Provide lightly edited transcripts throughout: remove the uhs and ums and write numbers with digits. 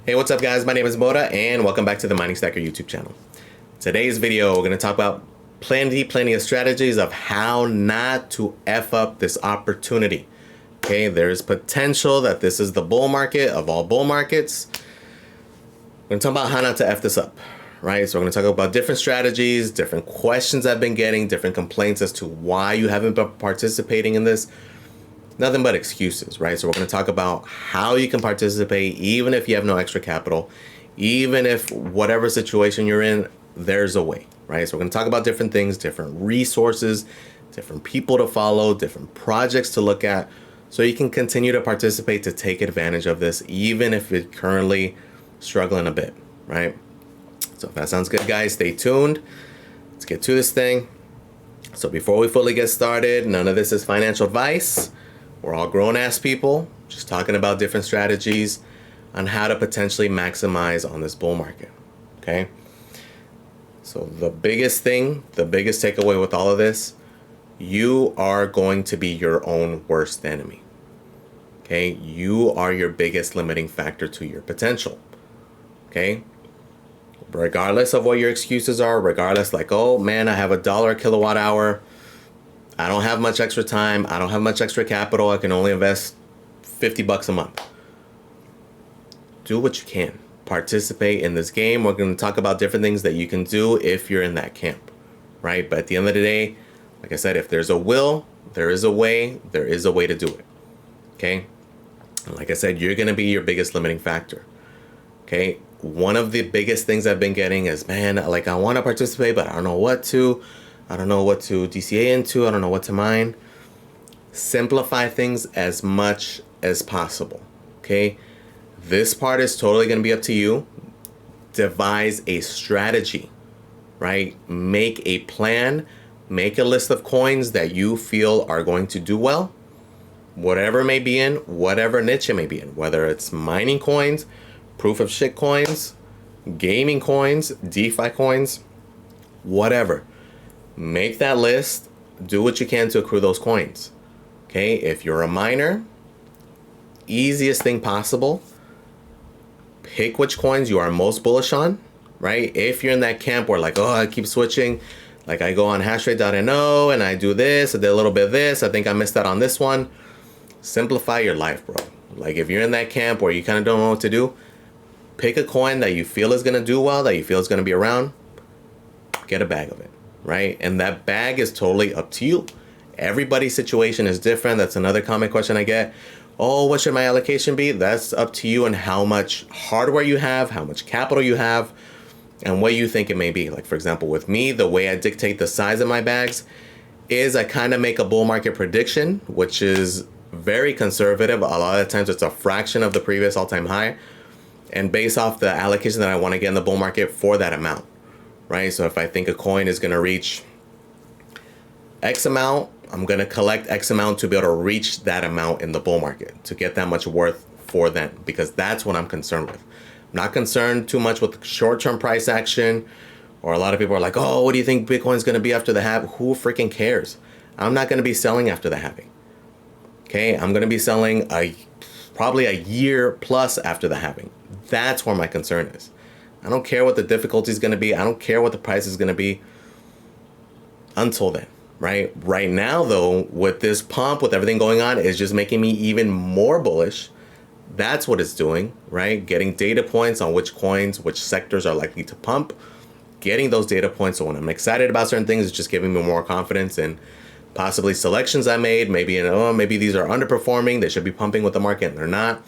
Hey, what's up guys? My name is Moda and welcome back to the Mining Stacker YouTube channel. Today's video, we're going to talk about plenty of strategies of how not to F up this opportunity. Okay, there's potential that this is the bull market of all bull markets. We're going to talk about how not to F this up, right? So we're going to talk about different strategies, different questions I've been getting, different complaints as to why you haven't been participating in this. Nothing but excuses, right? So we're going to talk about how you can participate even if you have no extra capital, even if whatever situation you're in, there's a way, right? So we're going to talk about different things, different resources, different people to follow, different projects to look at, so you can continue to participate to take advantage of this, even if you're currently struggling a bit, right? So if that sounds good, guys, stay tuned. Let's get to this thing. So before we fully get started, none of this is financial advice. We're all grown-ass people, just talking about different strategies on how to potentially maximize on this bull market, okay? So the biggest thing, the biggest takeaway with all of this, you are going to be your own worst enemy, okay? You are your biggest limiting factor to your potential, okay? Regardless of what your excuses are, regardless like, oh man, I have $1 a kilowatt hour, I don't have much extra time, I don't have much extra capital, I can only invest $50 a month. Do what you can. Participate in this game. We're going to talk about different things that you can do if you're in that camp, right? But at the end of the day, like I said, if there's a will, there is a way to do it, okay? And like I said, you're going to be your biggest limiting factor, okay? One of the biggest things I've been getting is, man, like I want to participate, but I don't know what to. I don't know what to DCA into. I don't know what to mine. Simplify things as much as possible, okay? This part is totally going to be up to you. Devise a strategy, right? Make a plan. Make a list of coins that you feel are going to do well. Whatever it may be in, whatever niche it may be in. Whether it's mining coins, proof of shit coins, gaming coins, DeFi coins, whatever. Make that list, do what you can to accrue those coins, okay? If you're a miner, easiest thing possible, pick which coins you are most bullish on, right? If you're in that camp where like, oh, I keep switching, like I go on hashrate.no and I do this, I did a little bit of this, I think I missed out on this one. Simplify your life, bro. Like if you're in that camp where you kind of don't know what to do, pick a coin that you feel is going to do well, that you feel is going to be around, get a bag of it. Right? And that bag is totally up to you. Everybody's situation is different. That's another common question I get. Oh, what should my allocation be? That's up to you and how much hardware you have, how much capital you have, and what you think it may be. Like for example, with me, the way I dictate the size of my bags is I kind of make a bull market prediction, which is very conservative. A lot of times it's a fraction of the previous all-time high, and based off the allocation that I want to get in the bull market for that amount. Right? So if I think a coin is going to reach X amount, I'm going to collect X amount to be able to reach that amount in the bull market, to get that much worth for them, because that's what I'm concerned with. I'm not concerned too much with short-term price action, or a lot of people are like, oh, what do you think Bitcoin's going to be after the halving? Who freaking cares? I'm not going to be selling after the halving. Okay? I'm going to be selling probably a year plus after the halving. That's where my concern is. I don't care what the difficulty is going to be. I don't care what the price is going to be until then, right? Right now, though, with this pump, with everything going on, is just making me even more bullish. That's what it's doing, right? Getting data points on which coins, which sectors are likely to pump. Getting those data points, so when I'm excited about certain things, it's just giving me more confidence in possibly selections I made. Maybe, maybe these are underperforming. They should be pumping with the market, and they're not.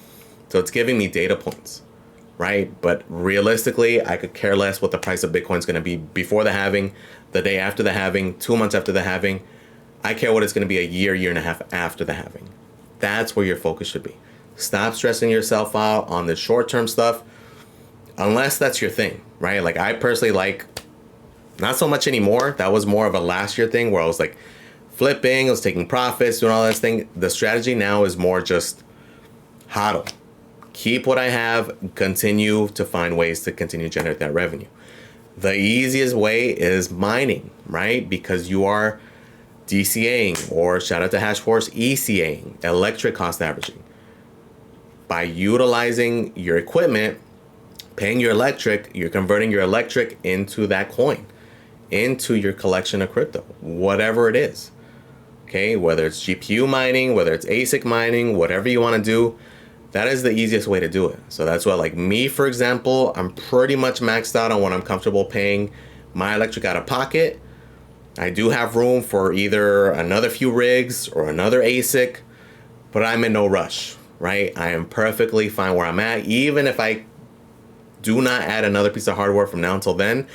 So it's giving me data points. Right? But realistically, I could care less what the price of Bitcoin is going to be before the halving, the day after the halving, 2 months after the halving. I care what it's going to be a year and a half after the halving. That's where your focus should be. Stop stressing yourself out on the short-term stuff, unless that's your thing, right? Like I personally like, not so much anymore. That was more of a last year thing where I was like flipping, I was taking profits, doing all this thing. The strategy now is more just hodl. Keep what I have, continue to find ways to continue to generate that revenue. The easiest way is mining, right? Because you are DCAing, or shout out to Hashforce, ECAing, electric cost averaging. By utilizing your equipment, paying your electric, you're converting your electric into that coin, into your collection of crypto, whatever it is. Okay, whether it's GPU mining, whether it's ASIC mining, whatever you want to do, that is the easiest way to do it. So that's why, like me, for example, I'm pretty much maxed out on what I'm comfortable paying my electric out of pocket. I do have room for either another few rigs or another ASIC, but I'm in no rush, right? I am perfectly fine where I'm at. Even if I do not add another piece of hardware from now until then,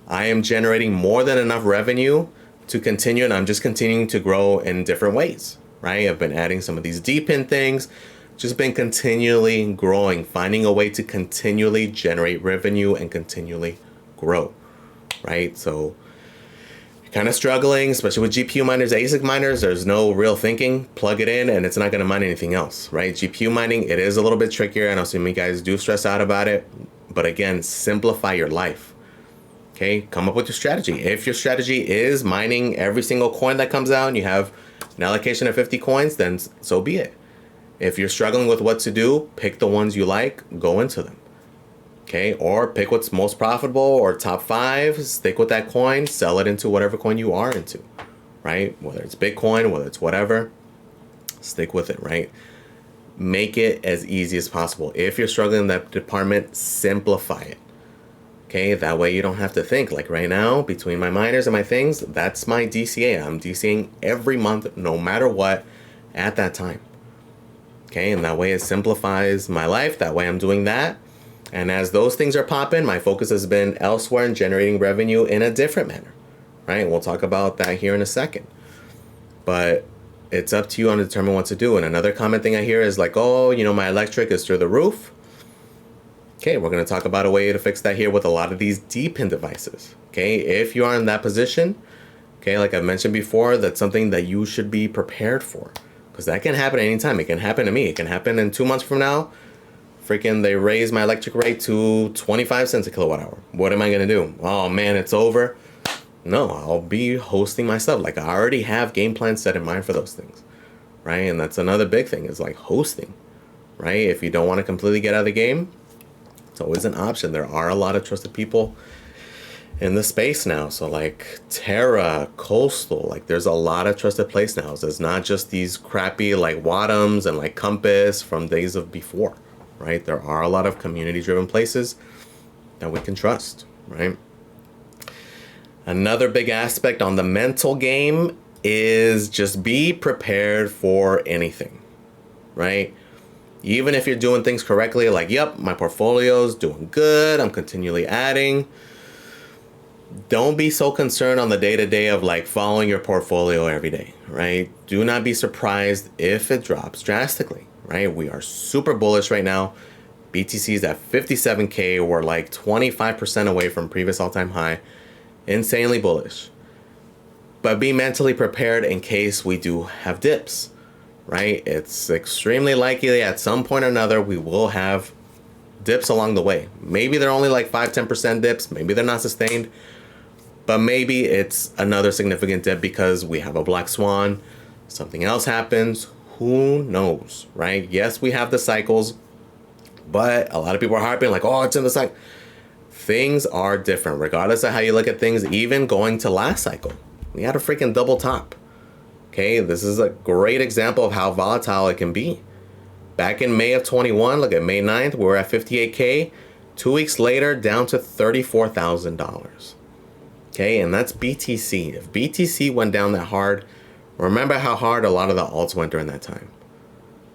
I am generating more than enough revenue to continue, and I'm just continuing to grow in different ways, right? I've been adding some of these D-pin things, just been continually growing, finding a way to continually generate revenue and continually grow, right? So you're kind of struggling, especially with GPU miners, ASIC miners, there's no real thinking. Plug it in and it's not going to mine anything else, right? GPU mining, it is a little bit trickier. I know some of you guys do stress out about it, but again, simplify your life. Okay, come up with your strategy. If your strategy is mining every single coin that comes out and you have an allocation of 50 coins, then so be it. If you're struggling with what to do, pick the ones you like, go into them. Okay, or pick what's most profitable or top 5, stick with that coin, sell it into whatever coin you are into, right? Whether it's Bitcoin, whether it's whatever, stick with it, right? Make it as easy as possible. If you're struggling in that department, simplify it. Okay, that way you don't have to think. Like right now, between my miners and my things, that's my DCA. I'm DCAing every month, no matter what, at that time. Okay, and that way it simplifies my life. That way I'm doing that. And as those things are popping, my focus has been elsewhere and generating revenue in a different manner, right? We'll talk about that here in a second. But it's up to you on to determine what to do. And another common thing I hear is like, oh, you know, my electric is through the roof. Okay, we're going to talk about a way to fix that here with a lot of these D-pin devices. Okay, if you are in that position, okay, like I mentioned before, that's something that you should be prepared for. Because that can happen anytime. It can happen to me. It can happen in 2 months from now. Freaking, they raise my electric rate to 25 cents a kilowatt hour. What am I going to do? Oh, man, it's over. No, I'll be hosting myself. Like, I already have game plans set in mind for those things, right? And that's another big thing is like hosting, right? If you don't want to completely get out of the game, it's always an option. There are a lot of trusted people in the space now. So like Terra, Coastal, like there's a lot of trusted place now. So it's not just these crappy like Wadums and like Compass from days of before, right? There are a lot of community driven places that we can trust, right? Another big aspect on the mental game is just be prepared for anything, right? Even if you're doing things correctly, like, yep, my portfolio's doing good, I'm continually adding. Don't be so concerned on the day-to-day of like following your portfolio every day, right? Do not be surprised if it drops drastically, right? We are super bullish right now. BTC's at 57K. We're like 25% away from previous all-time high. Insanely bullish. But be mentally prepared in case we do have dips, right? It's extremely likely at some point or another we will have dips along the way. Maybe they're only like 5-10% dips. Maybe they're not sustained. But maybe it's another significant dip because we have a black swan. Something else happens. Who knows, right? Yes, we have the cycles. But a lot of people are harping like, oh, it's in the cycle. Things are different regardless of how you look at things. Even going to last cycle, we had a freaking double top. Okay, this is a great example of how volatile it can be. Back in May of 21, look at May 9th, we were at 58K. 2 weeks later, down to $34,000. Okay, and that's BTC. If BTC went down that hard, remember how hard a lot of the alts went during that time.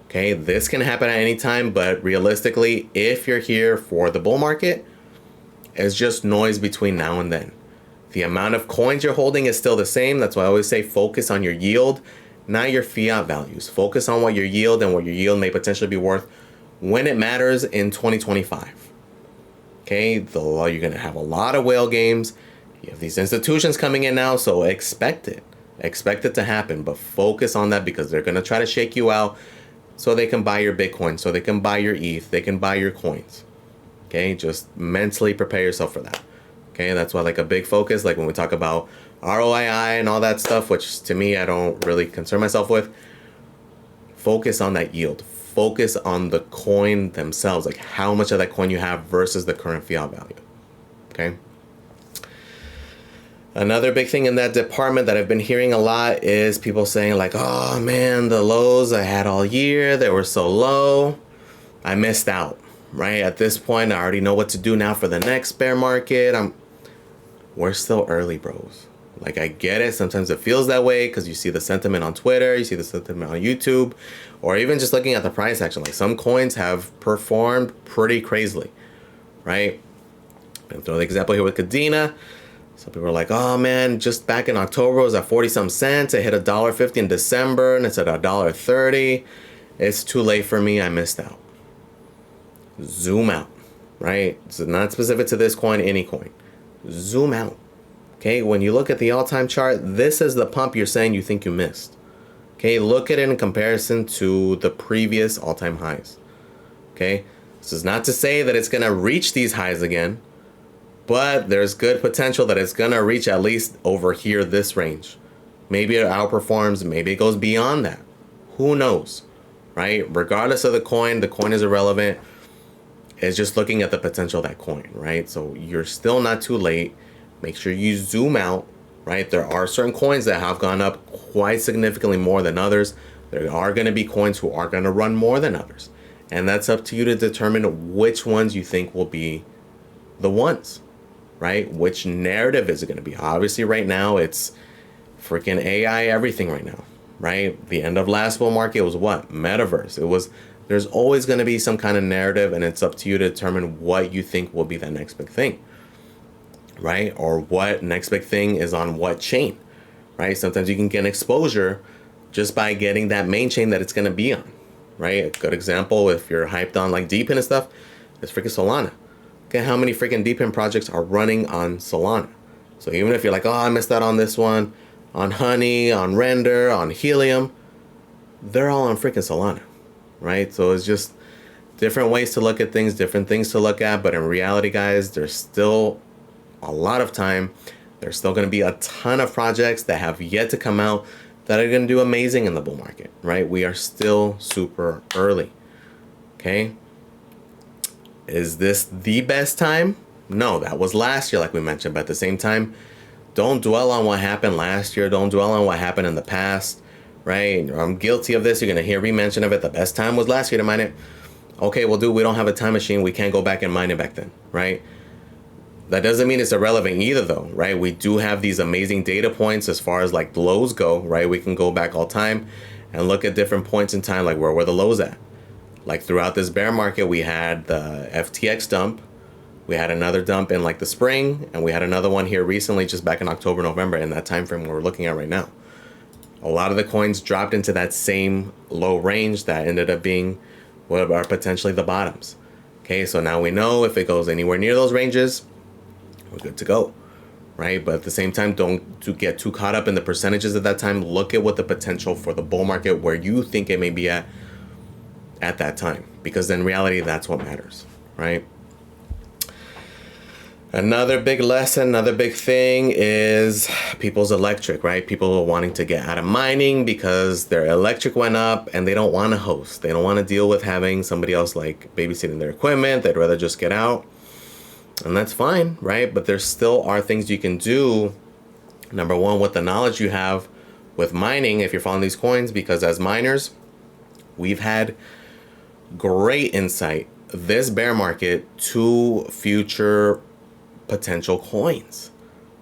Okay, this can happen at any time, but realistically, if you're here for the bull market, it's just noise between now and then. The amount of coins you're holding is still the same. That's why I always say focus on your yield, not your fiat values. Focus on what your yield and what your yield may potentially be worth when it matters in 2025. Okay, you're going to have a lot of whale games. You have these institutions coming in now, so expect it. Expect it to happen, but focus on that because they're going to try to shake you out so they can buy your Bitcoin, so they can buy your ETH, they can buy your coins. Okay, just mentally prepare yourself for that. Okay, that's why like a big focus, like when we talk about ROII and all that stuff, which to me, I don't really concern myself with. Focus on that yield. focus on the coin themselves, like how much of that coin you have versus the current fiat value. Okay. Another big thing in that department that I've been hearing a lot is people saying like, oh man, the lows I had all year, they were so low, I missed out, right? At this point, I already know what to do now for the next bear market. We're still early, bros. Like, I get it. Sometimes it feels that way because you see the sentiment on Twitter, you see the sentiment on YouTube, or even just looking at the price action. Like, some coins have performed pretty crazily, right? I'm gonna throw the example here with Cadena. Some people are like, oh man, just back in October it was at 40-some cents. It hit $1.50 in December and it's at $1.30. It's too late for me. I missed out. Zoom out, right? It's not specific to this coin, any coin. Zoom out. Okay, when you look at the all-time chart, this is the pump you're saying you think you missed. Okay, look at it in comparison to the previous all-time highs. Okay, this is not to say that it's gonna reach these highs again, but there's good potential that it's gonna reach at least over here, this range. Maybe it outperforms, maybe it goes beyond that. Who knows, right? Regardless of the coin is irrelevant. It's just looking at the potential of that coin, right? So you're still not too late. Make sure you zoom out, right? There are certain coins that have gone up quite significantly more than others. There are gonna be coins who are gonna run more than others. And that's up to you to determine which ones you think will be the ones. Right? Which narrative is it going to be? Obviously, right now, it's freaking AI everything right now, right? The end of last bull market was what? Metaverse. There's always going to be some kind of narrative, and it's up to you to determine what you think will be the next big thing, right? Or what next big thing is on what chain, right? Sometimes you can get exposure just by getting that main chain that it's going to be on, right? A good example, if you're hyped on like DeepIn and stuff, is freaking Solana. At how many freaking DeepIn projects are running on Solana. So even if you're like, oh, I missed out on this one, on Honey, on Render, on Helium, they're all on freaking Solana, right? So it's just different ways to look at things, different things to look at. But in reality, guys, there's still a lot of time. There's still going to be a ton of projects that have yet to come out that are going to do amazing in the bull market, right? We are still super early, okay? Is this the best time? No, that was last year, like we mentioned. But at the same time, don't dwell on what happened last year. Don't dwell on what happened in the past, right? I'm guilty of this. You're going to hear me mention of it. The best time was last year to mine it. Okay, well, dude, we don't have a time machine. We can't go back and mine it back then, right? That doesn't mean it's irrelevant either, though, right? We do have these amazing data points as far as like lows go, right? We can go back all time and look at different points in time, like where were the lows at? Like throughout this bear market, we had the FTX dump. We had another dump in like the spring, and we had another one here recently, just back in October, November, in that time frame we're looking at right now. A lot of the coins dropped into that same low range that ended up being what are potentially the bottoms. Okay, so now we know if it goes anywhere near those ranges, we're good to go, right? But at the same time, don't get too caught up in the percentages at that time. Look at what the potential for the bull market, where you think it may be at that time, because in reality, that's what matters, right? Another big lesson, another big thing is people's electric, right? People are wanting to get out of mining because their electric went up and they don't want to host. They don't want to deal with having somebody else like babysitting their equipment. They'd rather just get out, and that's fine, right? But there still are things you can do. Number one, with the knowledge you have with mining, if you're following these coins, because as miners, we've had great insight this bear market to future potential coins,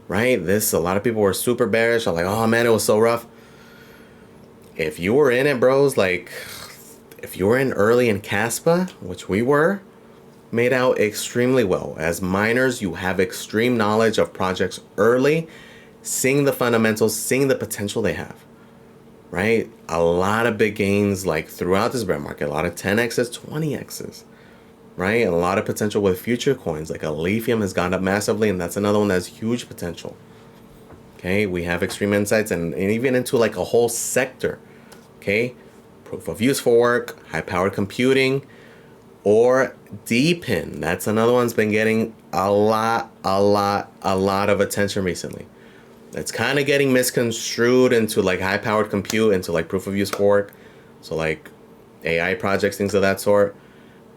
right? A lot of people were super bearish. I'm like, oh man, it was so rough. If you were in it, bros, like if you were in early in kaspa, which we were, made out extremely well. As miners, you have extreme knowledge of projects early, seeing the fundamentals, seeing the potential they have. Right? A lot of big gains like throughout this bear market, a lot of 10x's, 20x's, right? And a lot of potential with future coins like Lithium has gone up massively, and that's another one that has huge potential. Okay, we have extreme insights and even into like a whole sector. Okay, proof of use for work, high powered computing, or DeepIn. That's another one's been getting a lot of attention recently. It's kind of getting misconstrued into like high-powered compute, into like proof of use for work. So like AI projects, things of that sort.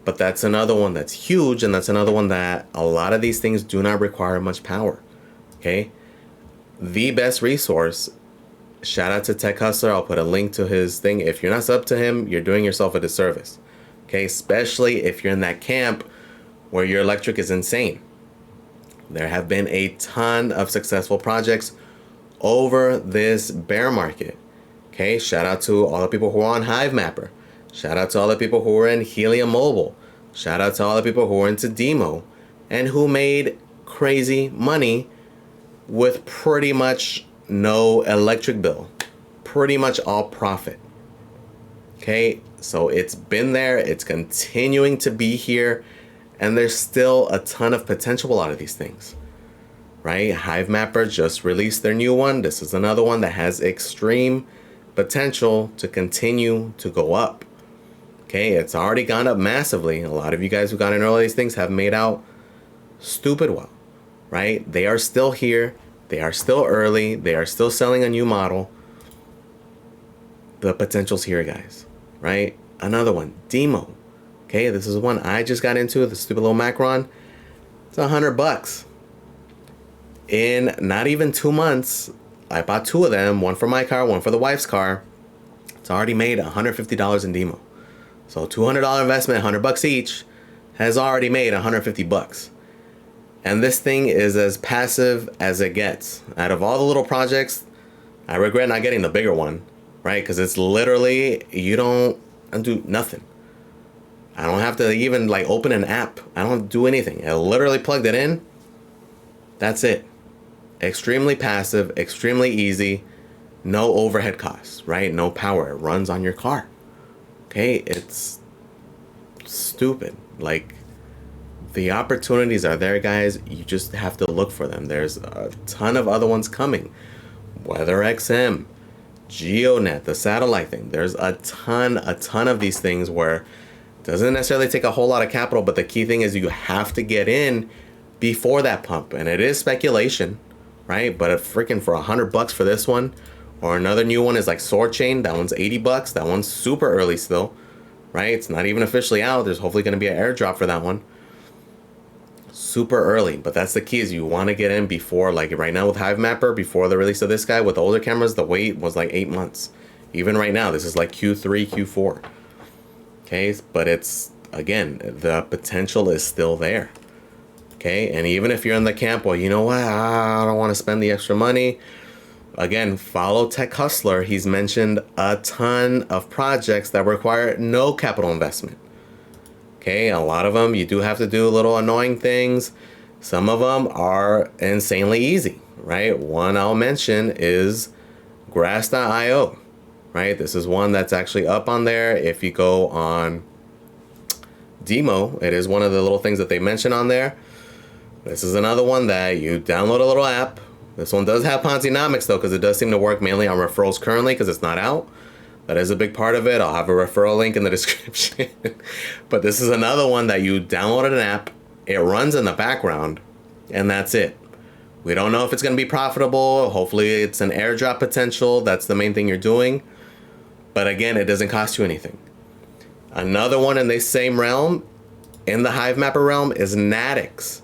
But that's another one that's huge, and that's another one that a lot of these things do not require much power. Okay? The best resource, shout out to Tech Hustler. I'll put a link to his thing. If you're not sub to him, you're doing yourself a disservice. Okay? Especially if you're in that camp where your electric is insane. There have been a ton of successful projects over this bear market. Okay? Shout out to all the people who are on HiveMapper. Shout out to all the people who were in Helium Mobile. Shout out to all the people who were into Demo and who made crazy money with pretty much no electric bill. Pretty much all profit. Okay, so it's been there. It's continuing to be here. And there's still a ton of potential out of these things. Right? HiveMapper just released their new one. This is another one that has extreme potential to continue to go up. Okay, it's already gone up massively. A lot of you guys who got in early these things have made out stupid well, right? They are still here. They are still early. They are still selling a new model. The potential's here, guys, right? Another one, Demo. Okay, this is one I just got into, the stupid little Macron. It's $100. In not even 2 months, I bought 2 of them, one for my car, one for the wife's car. It's already made $150 in Demo. So $200 investment, $100 each, has already made $150. And this thing is as passive as it gets. Out of all the little projects, I regret not getting the bigger one, right? Because it's literally, you don't do nothing. I don't have to even like open an app. I don't do anything. I literally plugged it in. That's it. Extremely passive, extremely easy, no overhead costs, right? No power. It runs on your car. Okay, it's stupid. Like, the opportunities are there, guys. You just have to look for them. There's a ton of other ones coming. WeatherXM, GeoNet, the satellite thing. There's a ton of these things where it doesn't necessarily take a whole lot of capital, but the key thing is you have to get in before that pump. And it is speculation, right? But freaking for $100 for this one, or another new one is like Sword Chain. That one's $80. That one's super early still, right? It's not even officially out. There's hopefully going to be an airdrop for that one. Super early, but that's the key, is you want to get in before, like right now with HiveMapper, before the release of this guy. With older cameras, the wait was like 8 months. Even right now, this is like Q3, Q4. Okay, but it's, again, the potential is still there. Okay, and even if you're in the camp, well, you know what, I don't want to spend the extra money. Again, follow Tech Hustler. He's mentioned a ton of projects that require no capital investment. Okay, a lot of them, you do have to do little annoying things. Some of them are insanely easy, right? One I'll mention is Grass.io, right? This is one that's actually up on there. If you go on Demo, it is one of the little things that they mention on there. This is another one that you download a little app. This one does have Ponzinomics though, because it does seem to work mainly on referrals currently because it's not out. That is a big part of it. I'll have a referral link in the description. But this is another one that you downloaded an app, it runs in the background, and that's it. We don't know if it's going to be profitable. Hopefully it's an airdrop potential. That's the main thing you're doing. But again, it doesn't cost you anything. Another one in the same realm, in the HiveMapper realm, is Natix.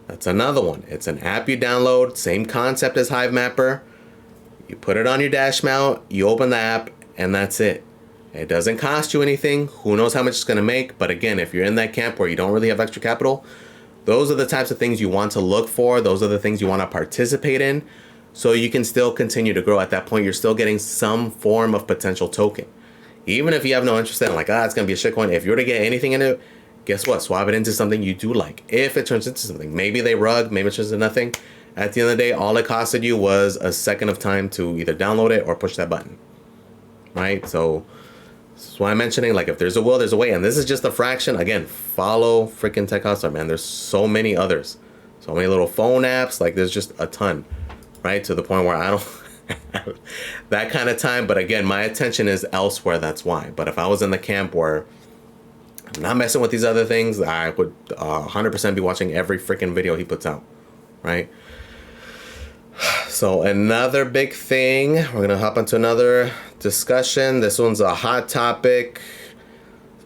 That's another one. It's an app you download, same concept as HiveMapper. You put it on your dash mount, you open the app, and that's it. It doesn't cost you anything. Who knows how much it's going to make? But again, if you're in that camp where you don't really have extra capital, those are the types of things you want to look for. Those are the things you want to participate in, so you can still continue to grow. At that point, you're still getting some form of potential token. Even if you have no interest in it, like, it's going to be a shitcoin. If you were to get anything in it, guess what? Swap it into something you do like. If it turns into something, maybe they rug, maybe it turns into nothing. At the end of the day, all it costed you was a second of time to either download it or push that button. Right? So this is why I'm mentioning, like, if there's a will, there's a way. And this is just a fraction. Again, follow freaking Tech Hustler, man. There's so many others. So many little phone apps. Like, there's just a ton. Right? To the point where I don't have that kind of time. But again, my attention is elsewhere. That's why. But if I was in the camp where I'm not messing with these other things, I would 100% be watching every freaking video he puts out. Right? So another big thing, we're going to hop into another discussion. This one's a hot topic.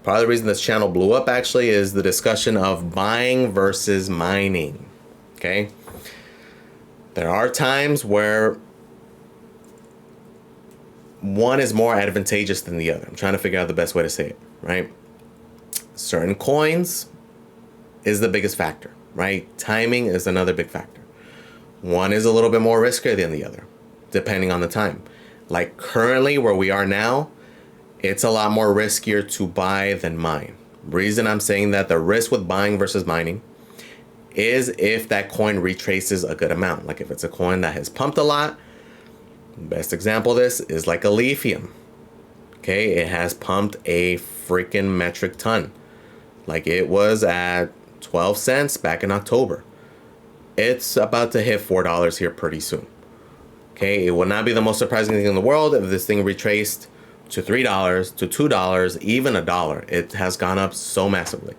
Part of the reason this channel blew up actually is the discussion of buying versus mining. Okay. There are times where one is more advantageous than the other. I'm trying to figure out the best way to say it, right? Certain coins is the biggest factor, right? Timing is another big factor. One is a little bit more riskier than the other, depending on the time. Like currently where we are now, it's a lot more riskier to buy than mine. Reason I'm saying that, the risk with buying versus mining is if that coin retraces a good amount. Like if it's a coin that has pumped a lot, best example of this is like a lithium. Okay, it has pumped a freaking metric ton. Like it was at 12 cents back in October. It's about to hit $4 here pretty soon. Okay, it would not be the most surprising thing in the world if this thing retraced to $3, to $2, even $1. It has gone up so massively.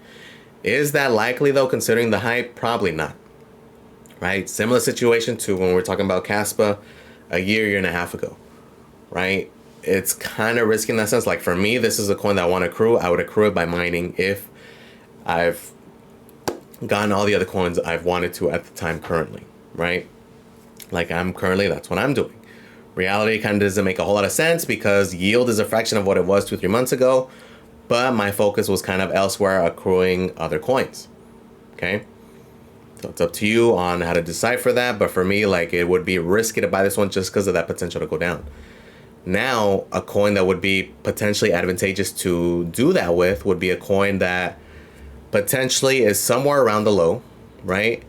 Is that likely though, considering the hype? Probably not. Right? Similar situation to when we were talking about kaspa a year and a half ago. Right? It's kind of risky in that sense. Like for me, this is a coin that I want to accrue. I would accrue it by mining if I've gotten all the other coins I've wanted to at the time currently. Right? Like I'm currently, that's what I'm doing. Reality kind of doesn't make a whole lot of sense because yield is a fraction of what it was 2-3 months ago, but my focus was kind of elsewhere, accruing other coins. Okay, so it's up to you on how to decipher that, but for me, like it would be risky to buy this one just because of that potential to go down. Now, a coin that would be potentially advantageous to do that with would be a coin that potentially is somewhere around the low, right?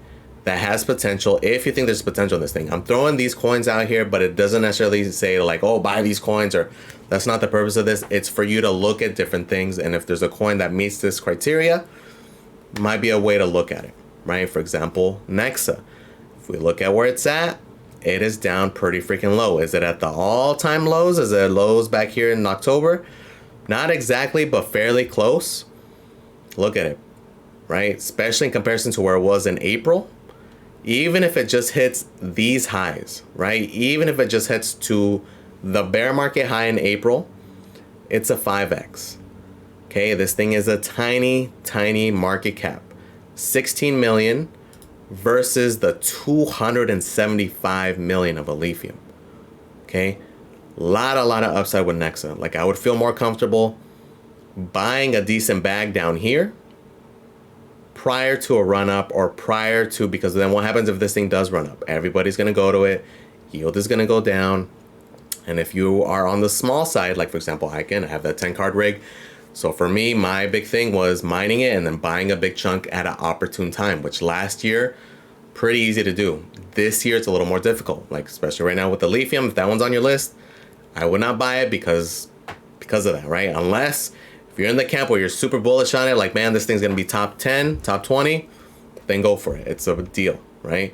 That has potential. If you think there's potential in this thing, I'm throwing these coins out here, but it doesn't necessarily say like, oh, buy these coins, or that's not the purpose of this. It's for you to look at different things. And if there's a coin that meets this criteria, might be a way to look at it, right? For example, Nexa. If we look at where it's at, it is down pretty freaking low. Is it at the all-time lows? Is it lows back here in October? Not exactly, but fairly close. Look at it, right? Especially in comparison to where it was in April. Even if it just hits these highs, right? Even if it just hits to the bear market high in April, it's a 5x. Okay, this thing is a tiny, tiny market cap. 16 million versus the 275 million of a lithium. Okay, lot of upside with Nexa. Like I would feel more comfortable buying a decent bag down here prior to a run up, or prior to, because then what happens if this thing does run up? Everybody's going to go to it. Yield is going to go down. And if you are on the small side, like for example, I have that 10 card rig. So for me, my big thing was mining it and then buying a big chunk at an opportune time, which last year, pretty easy to do. This year, it's a little more difficult. Like especially right now with the lithium, if that one's on your list, I would not buy it because of that, right? Unless if you're in the camp where you're super bullish on it, like, man, this thing's going to be top 10, top 20, then go for it. It's a deal, right?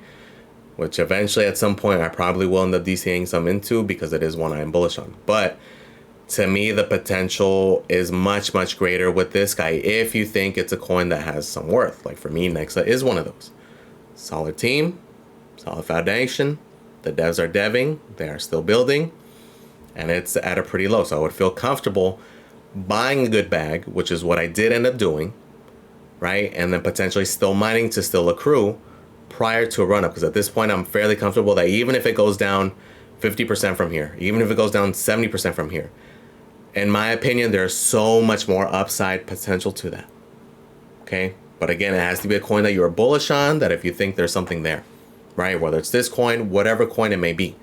Which eventually at some point I probably will end up DCAing some into because it is one I am bullish on. But to me, the potential is much, much greater with this guy if you think it's a coin that has some worth. Like for me, Nexa is one of those. Solid team, solid foundation. The devs are deving. They are still building. And it's at a pretty low. So I would feel comfortable buying a good bag, which is what I did end up doing, right? And then potentially still mining to still accrue prior to a run up. Because at this point, I'm fairly comfortable that even if it goes down 50% from here, even if it goes down 70% from here, in my opinion, there's so much more upside potential to that. Okay. But again, it has to be a coin that you're bullish on, that if you think there's something there, right? Whether it's this coin, whatever coin it may be.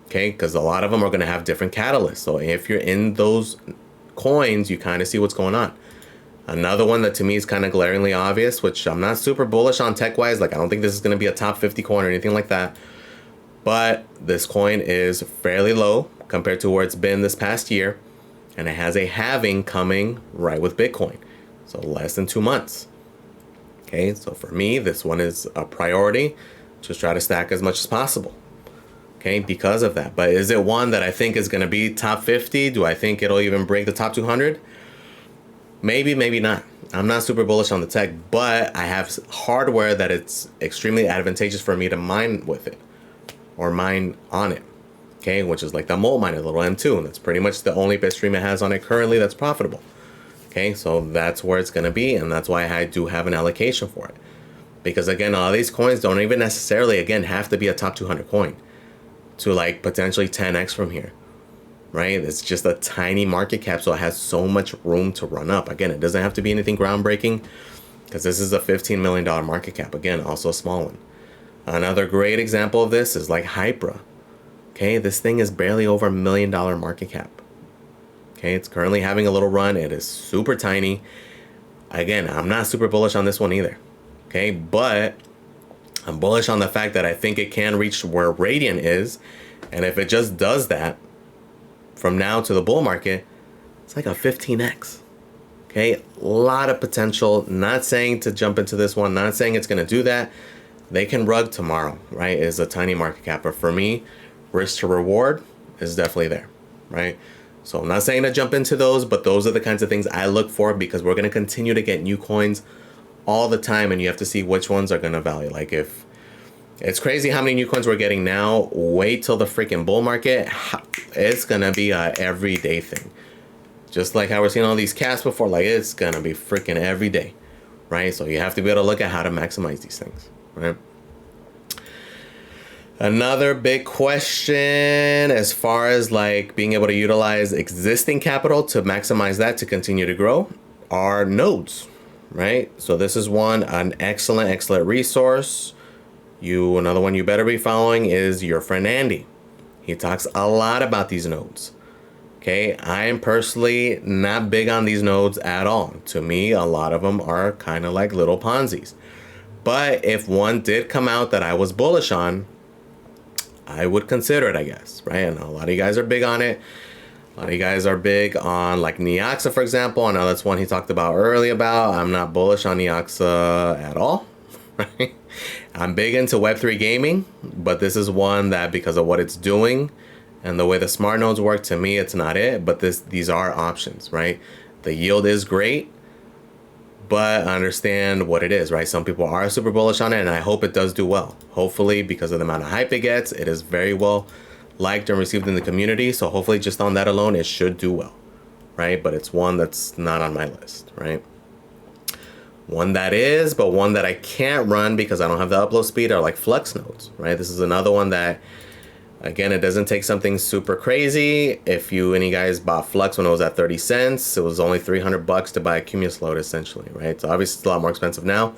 Okay. Because a lot of them are going to have different catalysts. So if you're in those coins, you kind of see what's going on. Another one that to me is kind of glaringly obvious, which I'm not super bullish on tech wise. Like I don't think this is going to be a top 50 coin or anything like that. But this coin is fairly low compared to where it's been this past year. And it has a halving coming right with Bitcoin. So less than 2 months. Okay, so for me, this one is a priority. Just try to stack as much as possible. Okay, because of that. But is it one that I think is going to be top 50? Do I think it'll even break the top 200? Maybe, maybe not. I'm not super bullish on the tech, but I have hardware that it's extremely advantageous for me to mine with it or mine on it. Okay, which is like the Molt Miner, little M2, and that's pretty much the only Bitstream it has on it currently that's profitable. Okay, so that's where it's going to be, and that's why I do have an allocation for it. Because again, all these coins don't even necessarily, again, have to be a top 200 coin to like potentially 10x from here, right? It's just a tiny market cap, so it has so much room to run up. Again, it doesn't have to be anything groundbreaking because this is a $15 million market cap. Again, also a small one. Another great example of this is like Hypera. Okay, this thing is barely over $1 million market cap. Okay, it's currently having a little run. It is super tiny. Again, I'm not super bullish on this one either. Okay, but I'm bullish on the fact that I think it can reach where Radiant is. And if it just does that from now to the bull market, it's like a 15x. Okay, a lot of potential. Not saying to jump into this one, not saying it's going to do that. They can rug tomorrow, right? It's a tiny market cap. But for me, risk to reward is definitely there, right? So I'm not saying to jump into those, but those are the kinds of things I look for because we're going to continue to get new coins all the time, and you have to see which ones are going to value. Like, if it's crazy how many new coins we're getting now, wait till the freaking bull market. It's going to be a everyday thing. Just like how we're seeing all these casts before, like it's going to be freaking every day, right? So you have to be able to look at how to maximize these things, right? Another big question as far as like being able to utilize existing capital to maximize that to continue to grow are nodes, right? So this is an excellent resource. Another one you better be following is your friend Andy. He talks a lot about these nodes. Okay, I am personally not big on these nodes at all. To me, a lot of them are kind of like little Ponzi's. But if one did come out that I was bullish on, I would consider it, I guess, right? And a lot of you guys are big on it. A lot of you guys are big on like Neoxa, for example. I know that's one he talked about earlier about. I'm not bullish on Neoxa at all, right? I'm big into Web3 gaming, but this is one that because of what it's doing and the way the smart nodes work, to me, it's not it. But these are options, right? The yield is great, but I understand what it is, right? Some people are super bullish on it, and I hope it does do well. Hopefully, because of the amount of hype it gets, it is very well liked and received in the community. So hopefully just on that alone, it should do well, right? But it's one that's not on my list, right? One that is, but one that I can't run because I don't have the upload speed are like flex nodes, right? This is another one that, again, it doesn't take something super crazy. If any guys bought Flux when it was at 30 cents, it was only $300 to buy a Cumulus load essentially, right? So obviously it's a lot more expensive now,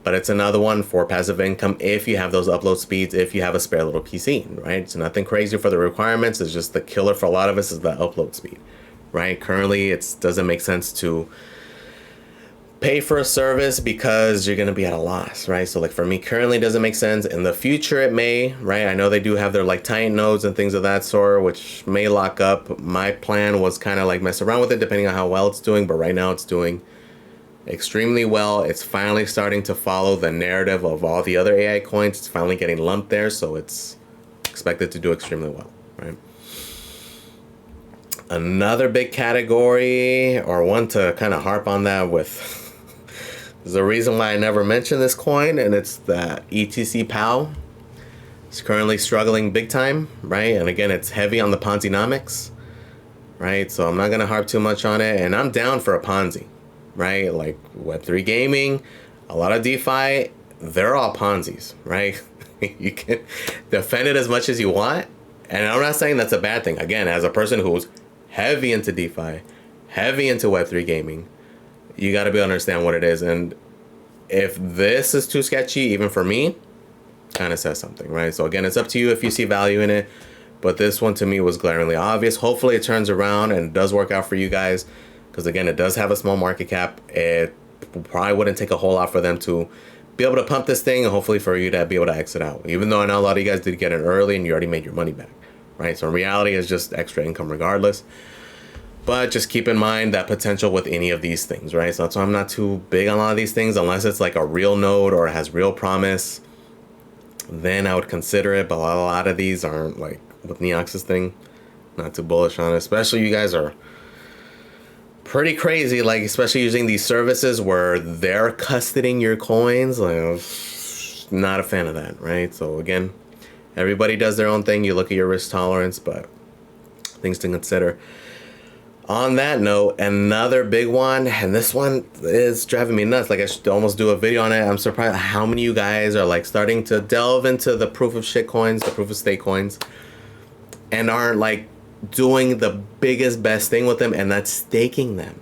but it's another one for passive income if you have those upload speeds, if you have a spare little PC, right? It's nothing crazy for the requirements. It's just the killer for a lot of us is the upload speed, right? Currently, it doesn't make sense to pay for a service because you're going to be at a loss, right? So like for me, currently it doesn't make sense. In the future, it may, right? I know they do have their like Titan nodes and things of that sort, which may lock up. My plan was kind of like mess around with it depending on how well it's doing. But right now it's doing extremely well. It's finally starting to follow the narrative of all the other AI coins. It's finally getting lumped there. So it's expected to do extremely well, right? Another big category, or one to kind of harp on that with, there's a reason why I never mentioned this coin, and it's the EtcPo. It's currently struggling big time, right? And again, it's heavy on the Ponzi-nomics, right? So I'm not going to harp too much on it, and I'm down for a Ponzi, right? Like Web3 gaming, a lot of DeFi, they're all Ponzi's, right? You can defend it as much as you want, and I'm not saying that's a bad thing. Again, as a person who's heavy into DeFi, heavy into Web3 gaming, you got to be able to understand what it is. And if this is too sketchy, even for me, kind of says something, right? So again, it's up to you if you see value in it. But this one to me was glaringly obvious. Hopefully it turns around and it does work out for you guys. Because again, it does have a small market cap. It probably wouldn't take a whole lot for them to be able to pump this thing. And hopefully for you to be able to exit out. Even though I know a lot of you guys did get in early and you already made your money back, right? So in reality, it's just extra income regardless. But just keep in mind that potential with any of these things, right? So that's why I'm not too big on a lot of these things. Unless it's like a real node or it has real promise, then I would consider it. But a lot of these aren't, like with Neox's thing, not too bullish on it. Especially you guys are pretty crazy, like especially using these services where they're custodying your coins. Like, not a fan of that, right? So again, everybody does their own thing. You look at your risk tolerance, but things to consider. On that note, another big one, and this one is driving me nuts. Like, I should almost do a video on it. I'm surprised how many of you guys are like starting to delve into the proof of shit coins, the proof of stake coins, and aren't like doing the biggest, best thing with them, and that's staking them,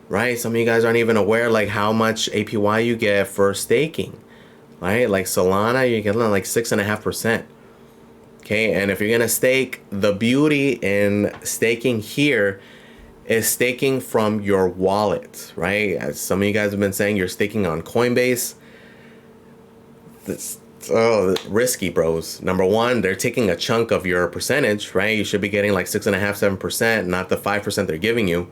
right? Some of you guys aren't even aware like how much APY you get for staking, right? Like Solana, you get like 6.5%. Okay, and if you're gonna stake, the beauty in staking here is staking from your wallet, right? As some of you guys have been saying, you're staking on Coinbase. That's risky, bros. Number one, they're taking a chunk of your percentage, right? You should be getting like 6.5%, 7%, not the 5% they're giving you.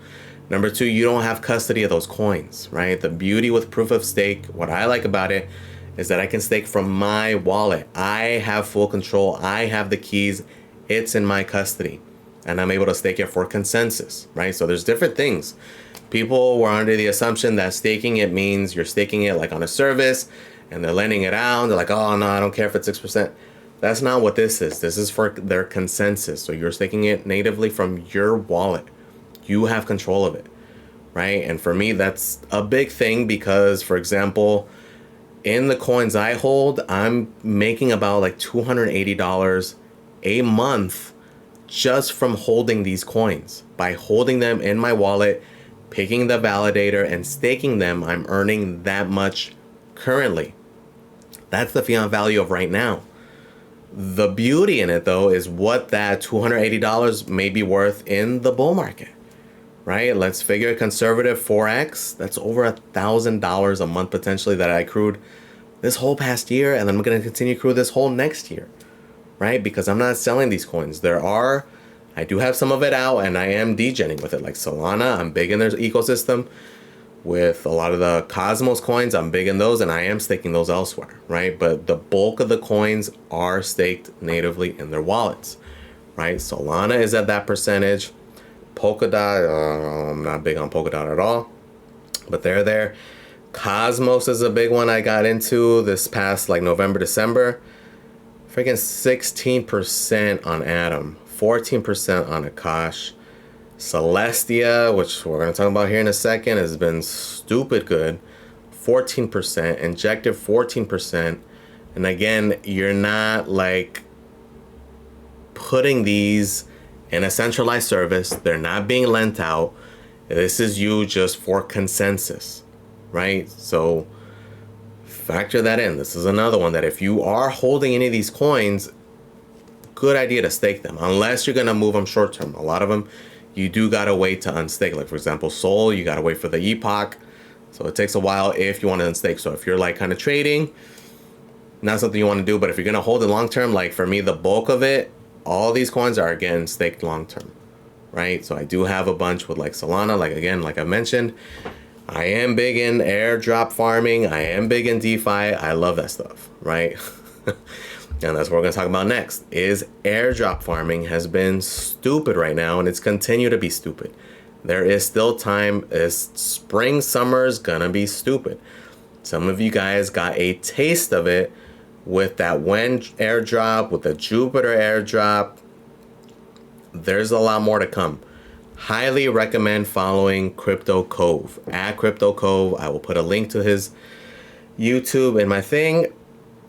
Number two, you don't have custody of those coins, right? The beauty with proof of stake, what I like about it, is that I can stake from my wallet. I have full control. I have the keys. It's in my custody. And I'm able to stake it for consensus, right? So there's different things. People were under the assumption that staking it means you're staking it like on a service and they're lending it out. They're like, oh no, I don't care if it's 6%. That's not what this is. This is for their consensus. So you're staking it natively from your wallet. You have control of it, right? And for me, that's a big thing because, for example, in the coins I hold, I'm making about like $280 a month just from holding these coins. By holding them in my wallet, picking the validator and staking them, I'm earning that much currently. That's the fiat value of right now. The beauty in it though is what that $280 may be worth in the bull market, right? Let's figure conservative 4x. That's over $1,000 a month potentially that I accrued this whole past year, and I'm going to continue to accrue this whole next year, right? Because I'm not selling these coins. I do have some of it out, and I am degenning with it. Like Solana, I'm big in their ecosystem. With a lot of the Cosmos coins, I'm big in those, and I am staking those elsewhere, right? But the bulk of the coins are staked natively in their wallets, right? Solana is at that percentage. Polkadot, I'm not big on Polkadot at all, but they're there. Cosmos is a big one I got into this past like November, December. Freaking 16% on Atom, 14% on Akash. Celestia, which we're going to talk about here in a second, has been stupid good. 14%. Injective, 14%. And again, you're not like putting these in a centralized service. They're not being lent out. This is you just for consensus, right? So factor that in. This is another one that if you are holding any of these coins, good idea to stake them, unless you're going to move them short term. A lot of them, you do got to wait to unstake. Like for example, Sol, you got to wait for the epoch. So it takes a while if you want to unstake. So if you're like kind of trading, not something you want to do, but if you're going to hold it long term, like for me, the bulk of it, all these coins are again staked long term, right? So I do have a bunch with like Solana, like again, like I mentioned, I am big in airdrop farming. I am big in DeFi. I love that stuff, right? And that's what we're going to talk about next, is airdrop farming has been stupid right now, and it's continued to be stupid. There is still time. Spring, summer is going to be stupid. Some of you guys got a taste of it with that When airdrop, with the Jupiter airdrop. There's a lot more to come. Highly recommend following Crypto Cove. At Crypto Cove, I will put a link to his YouTube in my thing.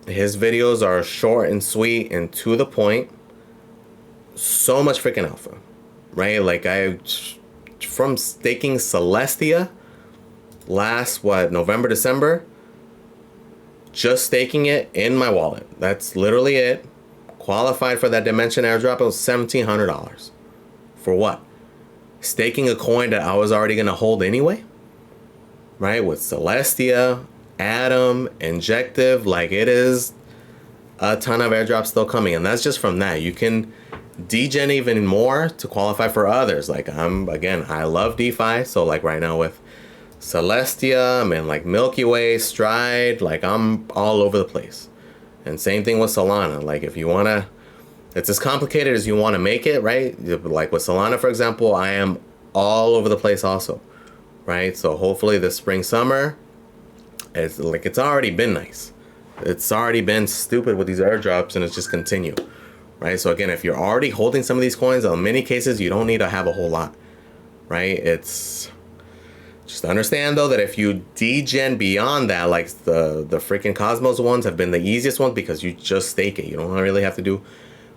His videos are short and sweet and to the point. So much freaking alpha, right? Like from staking Celestia last, November, December, just staking it in my wallet. That's literally it. Qualified for that Dimension airdrop, it was $1,700. For what? Staking a coin that I was already going to hold anyway, right? With Celestia, Atom, Injective, like it is a ton of airdrops still coming, and that's just from that. You can degen even more to qualify for others. Like I love DeFi, so like right now with Celestia, I'm in like Milky Way, Stride, like I'm all over the place. And same thing with Solana. Like if you want to, it's as complicated as you want to make it, right? Like with Solana, for example, I am all over the place also, right? So hopefully this spring, summer, it's already been nice. It's already been stupid with these airdrops, and it's just continue, right? So again, if you're already holding some of these coins, in many cases, you don't need to have a whole lot, right? It's just understand though that if you degen beyond that, like the freaking Cosmos ones have been the easiest ones because you just stake it. You don't really have to do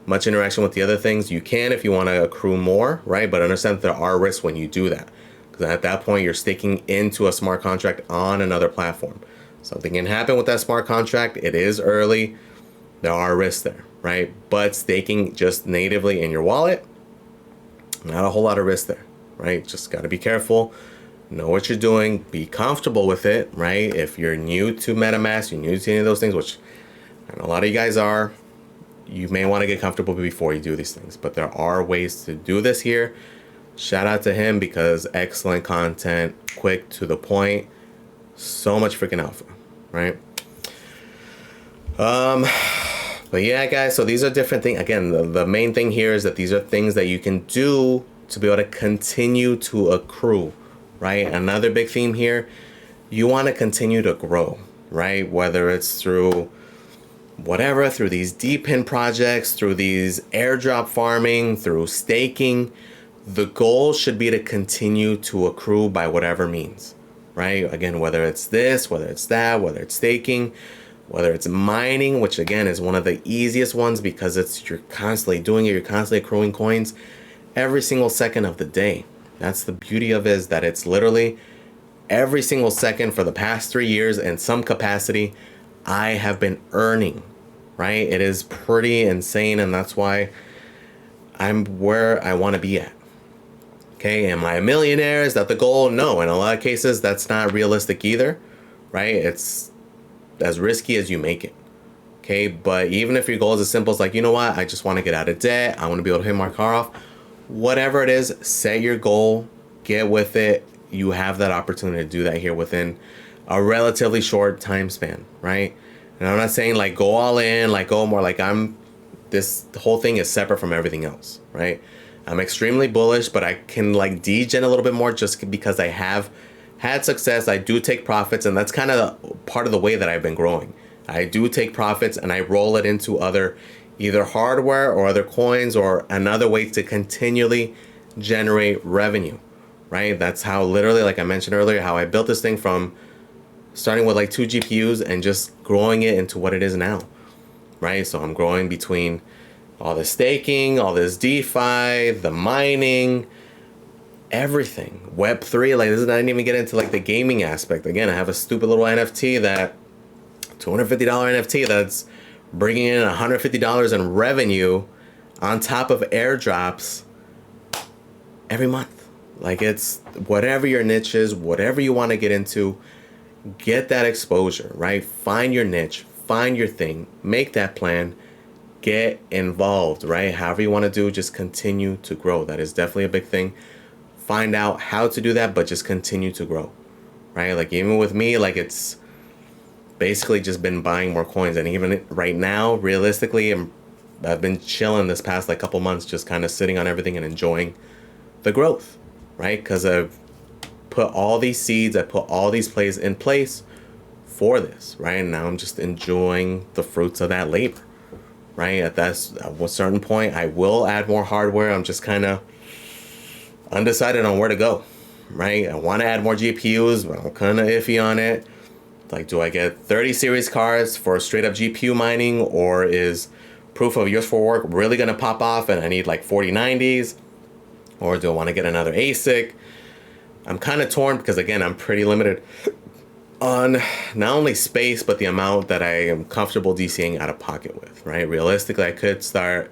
much interaction with the other things. You can if you want to accrue more, right? But understand that there are risks when you do that, because at that point you're staking into a smart contract on another platform. Something can happen with that smart contract. It is early. There are risks there, right? But staking just natively in your wallet, not a whole lot of risk there, right? Just got to be careful. Know what you're doing. Be comfortable with it, right? If you're new to MetaMask, you're new to any of those things, which I know a lot of you guys are, you may want to get comfortable before you do these things. But there are ways to do this here. Shout out to him because excellent content, quick to the point, so much freaking alpha, right? But yeah, guys, so these are different things. Again, the main thing here is that these are things that you can do to be able to continue to accrue, right? Another big theme here, you want to continue to grow, right? Whether it's through whatever, through these deep pin projects, through these airdrop farming, through staking, the goal should be to continue to accrue by whatever means, right? Again, whether it's this, whether it's that, whether it's staking, whether it's mining, which again is one of the easiest ones because you're constantly doing it, you're constantly accruing coins every single second of the day. That's the beauty of it, is that it's literally every single second for the past 3 years in some capacity I have been earning, right? It is pretty insane, and that's why I'm where I want to be at. Okay, am I a millionaire? Is that the goal? No, in a lot of cases that's not realistic either, right? It's as risky as you make it. Okay, but even if your goal is as simple as like, you know what, I just want to get out of debt, I want to be able to pay my car off, whatever it is, set your goal, get with it. You have that opportunity to do that here within a relatively short time span, right? And I'm not saying like go all in, like go more, like this whole thing is separate from everything else, right? I'm extremely bullish, but I can like degen a little bit more just because I have had success. I do take profits, and that's kind of part of the way that I've been growing. I do take profits and I roll it into other either hardware or other coins or another way to continually generate revenue, right? That's how literally, like I mentioned earlier, how I built this thing from starting with like 2 GPUs and just growing it into what it is now, right? So I'm growing between all the staking, all this DeFi, the mining, everything. Web3, like this is not even get into like the gaming aspect. Again, I have a stupid little NFT that $250 NFT that's bringing in $150 in revenue on top of airdrops every month. Like it's whatever your niche is, whatever you want to get into, get that exposure, right? Find your niche, find your thing, make that plan, get involved, right? However you want to do, just continue to grow. That is definitely a big thing. Find out how to do that, but just continue to grow, right? Like even with me, like it's basically just been buying more coins. And even right now, realistically, I've been chilling this past like couple months, just kind of sitting on everything and enjoying the growth, right? Because I've put all these seeds, I put all these plays in place for this, right? And now I'm just enjoying the fruits of that labor, right? At a certain point, I will add more hardware. I'm just kind of undecided on where to go, right? I want to add more GPUs, but I'm kind of iffy on it. Like, do I get 30 series cards for straight up GPU mining, or is proof of use for work really going to pop off and I need like 4090s? Or do I want to get another ASIC? I'm kind of torn because, again, I'm pretty limited on not only space, but the amount that I am comfortable DCing out of pocket with, right? Realistically, I could start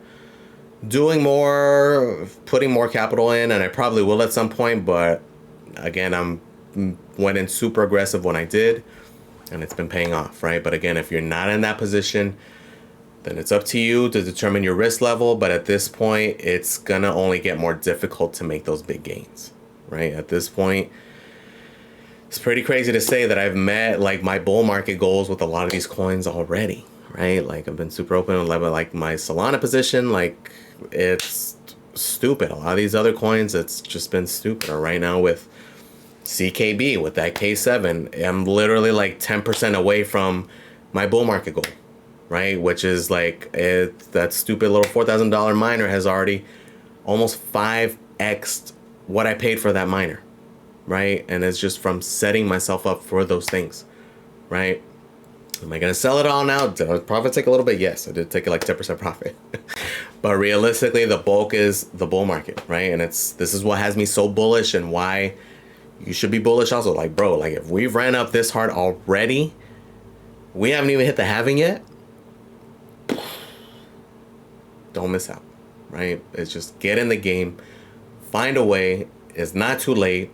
doing more, putting more capital in, and I probably will at some point, but again, went in super aggressive when I did, and it's been paying off, right? But again, if you're not in that position, then it's up to you to determine your risk level, but at this point, it's gonna only get more difficult to make those big gains, right? At this point, it's pretty crazy to say that I've met like my bull market goals with a lot of these coins already, right? Like I've been super open with like my Solana position, like it's stupid. A lot of these other coins, it's just been stupid. Or right now with CKB, with that K7, I'm literally like 10% away from my bull market goal, right? Which is like that stupid little $4,000 miner has already almost 5x'd what I paid for that miner, right? And it's just from setting myself up for those things, right? Am I going to sell it all now? Did I profit take a little bit? Yes, I did take like 10% profit. But realistically, the bulk is the bull market, right? And this is what has me so bullish, and why you should be bullish also. Like, bro, like if we've ran up this hard already, we haven't even hit the halving yet. Don't miss out, right? It's just get in the game, find a way. It's not too late.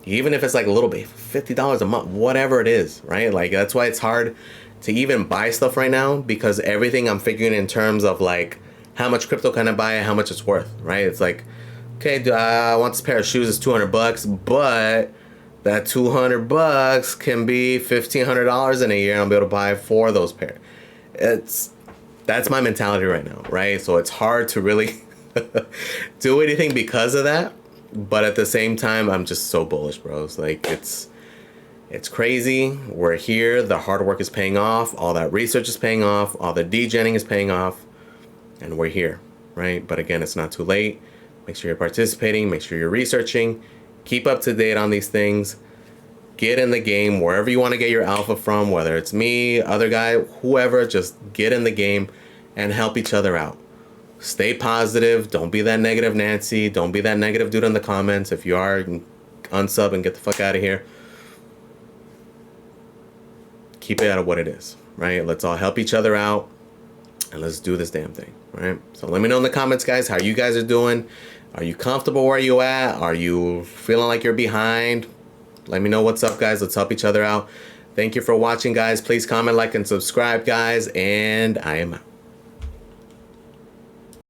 Even if it's like a little bit, $50 a month, whatever it is, right? Like, that's why it's hard to even buy stuff right now, because everything I'm figuring in terms of like, how much crypto can I buy and how much it's worth, right? It's like, okay, I want this pair of shoes, it's $200, but that $200 can be $1,500 in a year, and I'll be able to buy 4 of those pair. That's my mentality right now, right? So it's hard to really do anything because of that. But at the same time, I'm just so bullish, bros. Like, it's crazy. We're here. The hard work is paying off. All that research is paying off. All the degenning is paying off. And we're here, right? But again, it's not too late. Make sure you're participating. Make sure you're researching. Keep up to date on these things. Get in the game wherever you want to get your alpha from, whether it's me, other guy, whoever. Just get in the game and help each other out. Stay positive. Don't be that negative Nancy. Don't be that negative dude in the comments. If you are, unsub and get the fuck out of here. Keep it out of what it is, right? Let's all help each other out, and let's do this damn thing, right? So let me know in the comments, guys, how you guys are doing. Are you comfortable where you at? Are you feeling like you're behind? Let me know what's up, guys. Let's help each other out. Thank you for watching, guys. Please comment, like, and subscribe, guys, and I am out.